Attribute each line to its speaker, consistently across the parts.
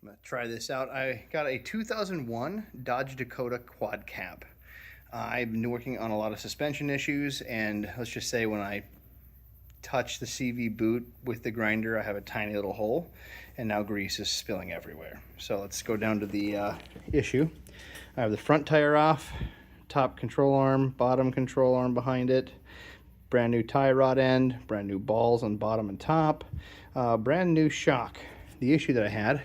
Speaker 1: I'm gonna try this out. I got a 2001 Dodge Dakota quad cab. I've been working on a lot of suspension issues, and let's just say when I touch the CV boot with the grinder, I have a tiny little hole, and now grease is spilling everywhere. So let's go down to the issue. I have the front tire off, top control arm, bottom control arm behind it, brand new tie rod end, brand new balls on bottom and top, brand new shock. The issue that I had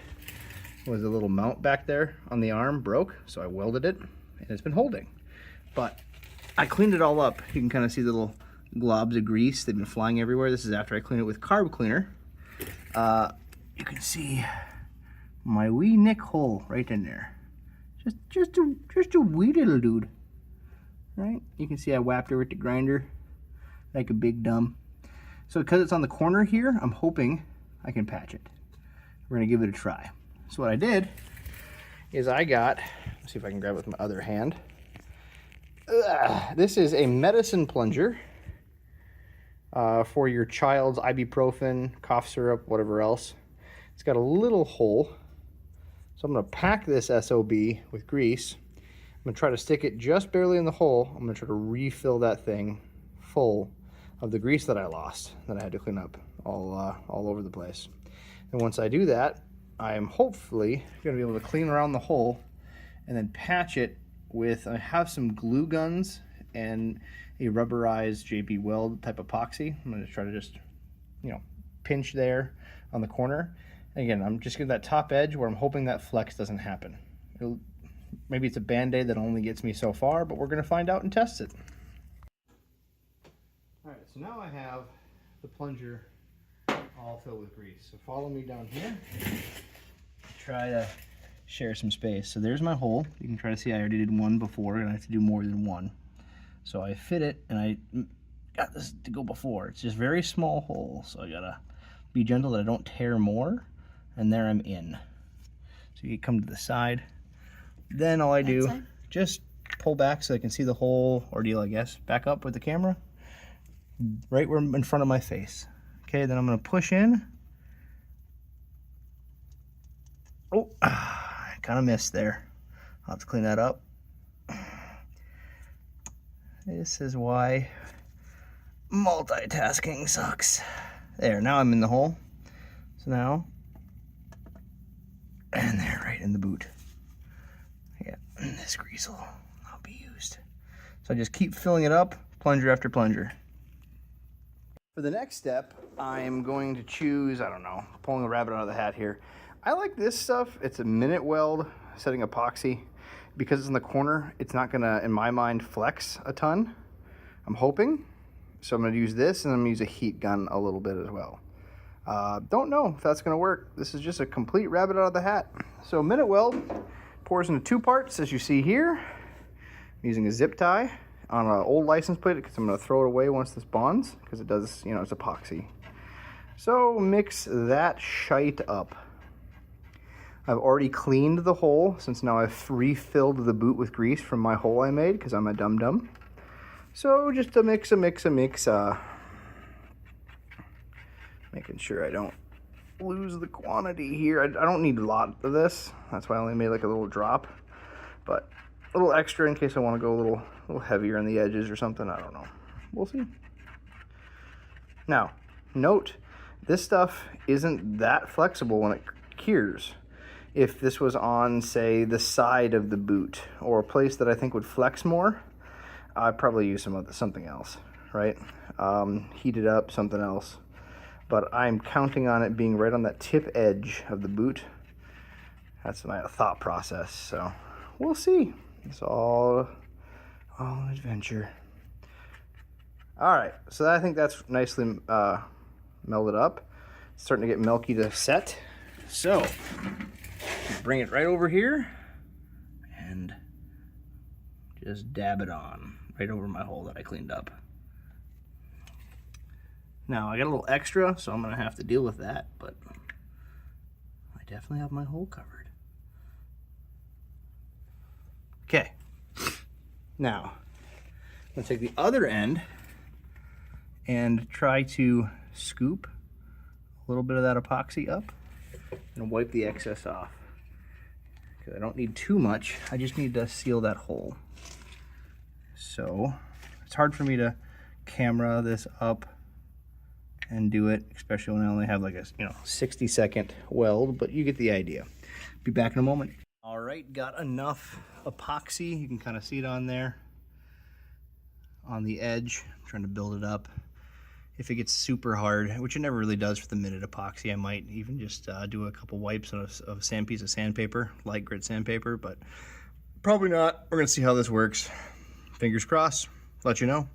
Speaker 1: was a little mount back there on the arm broke, so I welded it, and it's been holding. But I cleaned it all up. You can kind of see the little globs of grease. They've been flying everywhere. This is after I cleaned it with carb cleaner. You can see my wee nick hole right in there. Just a wee little dude. Right? You can see I whapped it with the grinder like a big dumb. So because it's on the corner here, I'm hoping I can patch it. We're gonna give it a try. So what I did is I got, let's see if I can grab it with my other hand. This is a medicine plunger for your child's ibuprofen, cough syrup, whatever else. It's got a little hole. So I'm gonna pack this SOB with grease. I'm gonna try to stick it just barely in the hole. I'm gonna try to refill that thing full of the grease that I lost, that I had to clean up all over the place. And once I do that, I am hopefully going to be able to clean around the hole and then patch it with, I have some glue guns and a rubberized JB Weld type epoxy. I'm going to try to just, pinch there on the corner. And again, I'm just getting that top edge where I'm hoping that flex doesn't happen. Maybe it's a Band-Aid that only gets me so far, but we're going to find out and test it. All right, so now I have the plunger all filled with grease. So follow me down here. Try to share some space. So there's my hole. You can try to see I already did one before, and I have to do more than one. So I fit it, and I got this to go before. It's just very small hole, so I gotta be gentle that I don't tear more. And there I'm in. So you come to the side. Then all I do, just pull back so I can see the whole ordeal, I guess. Back up with the camera, right where in front of my face. Okay, then I'm going to push in. Oh, I kind of missed there. I'll have to clean that up. This is why multitasking sucks. There, now I'm in the hole. So now, and there, right in the boot. Yeah, this grease will not be used. So I just keep filling it up, plunger after plunger. For the next step, I'm going to choose, I don't know, pulling a rabbit out of the hat here. I like this stuff. It's a minute weld setting epoxy. Because it's in the corner, it's not gonna, in my mind, flex a ton. I'm hoping. So I'm gonna use this, and I'm gonna use a heat gun a little bit as well. Don't know if that's gonna work. This is just a complete rabbit out of the hat. So minute weld pours into two parts, as you see here. I'm using a zip tie on an old license plate because I'm going to throw it away once this bonds, because it does, it's epoxy. So mix that shite up. I've already cleaned the hole, since now I've refilled the boot with grease from my hole I made, because I'm a dum-dum. So just a mix, making sure I don't lose the quantity here. I don't need a lot of this. That's why I only made like a little drop, but a little extra in case I want to go a little heavier on the edges or something. I don't know. We'll see. Now, note, this stuff isn't that flexible when it cures. If this was on, say, the side of the boot or a place that I think would flex more, I'd probably use something else, right? Heat it up, something else. But I'm counting on it being right on that tip edge of the boot. That's my thought process. So we'll see. It's all an adventure. All right, so I think that's nicely melded up. It's starting to get milky to set. So bring it right over here and just dab it on right over my hole that I cleaned up. Now I got a little extra, so I'm gonna have to deal with that, but I definitely have my hole covered. Okay, now I'm gonna take the other end and try to scoop a little bit of that epoxy up and wipe the excess off. because I don't need too much. I just need to seal that hole. So it's hard for me to camera this up and do it, especially when I only have like a 60-second weld, but you get the idea. Be back in a moment. All right, got enough epoxy. You can kind of see it on there on the edge. I'm trying to build it up. If it gets super hard, which it never really does for the minute epoxy, I might even just do a couple wipes of a piece of sandpaper, light grit sandpaper, but probably not. We're gonna see how this works. Fingers crossed, let you know.